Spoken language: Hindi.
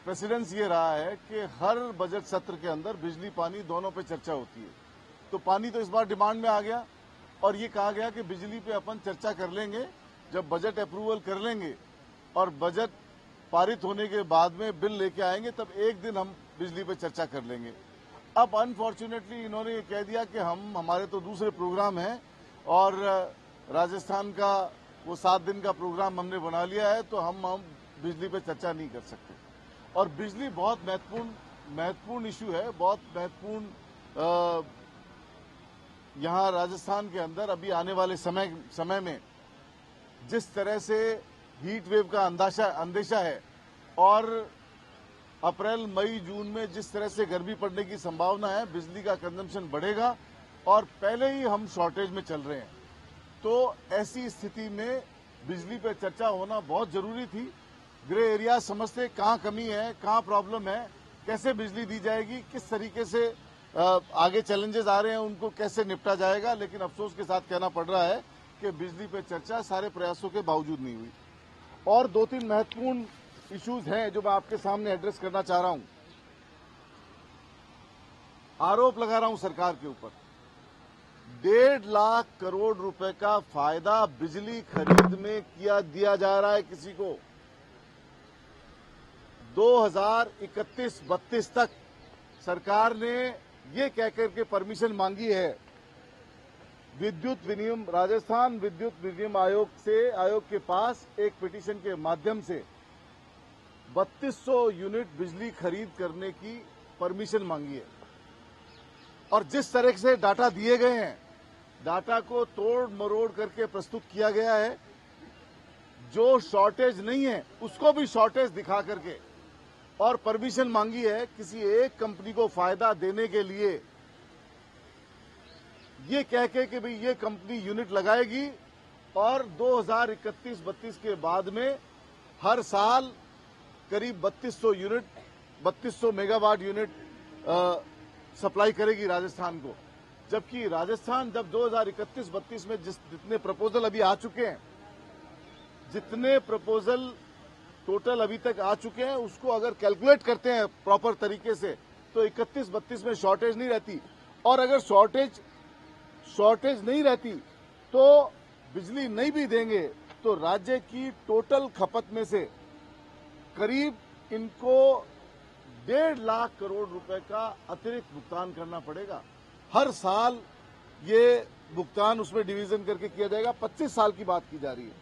प्रेसिडेंस ये रहा है कि हर बजट सत्र के अंदर बिजली पानी दोनों पे चर्चा होती है। तो पानी तो इस बार डिमांड में आ गया और ये कहा गया कि बिजली पे अपन चर्चा कर लेंगे जब बजट अप्रूवल कर लेंगे और बजट पारित होने के बाद में बिल लेके आएंगे तब एक दिन हम बिजली पे चर्चा कर लेंगे। अब अनफॉर्चुनेटली इन्होंने ये कह दिया कि हमारे तो दूसरे प्रोग्राम हैं और राजस्थान का वो 7 दिन का प्रोग्राम हमने बना लिया है तो हम बिजली पे चर्चा नहीं कर सकते। और बिजली बहुत महत्वपूर्ण इशू है, बहुत महत्वपूर्ण यहाँ राजस्थान के अंदर अभी आने वाले समय में जिस तरह से हीट वेव का अंदेशा है और अप्रैल मई जून में जिस तरह से गर्मी पड़ने की संभावना है, बिजली का कंजम्पशन बढ़ेगा और पहले ही हम शॉर्टेज में चल रहे हैं। तो ऐसी स्थिति में बिजली पे चर्चा होना बहुत जरूरी थी। ग्रे एरिया समझते कहाँ कमी है, कहाँ प्रॉब्लम है, कैसे बिजली दी जाएगी, किस तरीके से आगे चैलेंजेस आ रहे हैं उनको कैसे निपटा जाएगा। लेकिन अफसोस के साथ कहना पड़ रहा है कि बिजली पे चर्चा सारे प्रयासों के बावजूद नहीं हुई। और 2-3 महत्वपूर्ण इश्यूज हैं जो मैं आपके सामने एड्रेस करना चाह रहा हूं। आरोप लगा रहा हूं सरकार के ऊपर, 1.5 लाख करोड़ रुपए का फायदा बिजली खरीद में दिया जा रहा है किसी को। 2031-32 तक सरकार ने ये कहकर के परमिशन मांगी है राजस्थान विद्युत विनियम आयोग के पास एक पिटीशन के माध्यम से 3200 यूनिट बिजली खरीद करने की परमिशन मांगी है। और जिस तरह से डाटा दिए गए हैं, डाटा को तोड़ मरोड़ करके प्रस्तुत किया गया है। जो शॉर्टेज नहीं है उसको भी शॉर्टेज दिखा करके और परमिशन मांगी है किसी एक कंपनी को फायदा देने के लिए, ये कह के कि भाई ये कंपनी यूनिट लगाएगी और 2031-32 के बाद में हर साल करीब 3200 मेगावाट यूनिट सप्लाई करेगी राजस्थान को। जबकि राजस्थान जब 2031-32 में जितने प्रपोजल अभी आ चुके हैं, जितने प्रपोजल टोटल अभी तक आ चुके हैं, उसको अगर कैलकुलेट करते हैं प्रॉपर तरीके से तो 31-32 में शॉर्टेज नहीं रहती। और अगर शॉर्टेज नहीं रहती तो बिजली नहीं भी देंगे तो राज्य की टोटल खपत में से करीब इनको 1.5 लाख करोड़ रुपए का अतिरिक्त भुगतान करना पड़ेगा। हर साल ये भुगतान उसमें डिवीजन करके किया जाएगा। 25 साल की बात की जा रही है।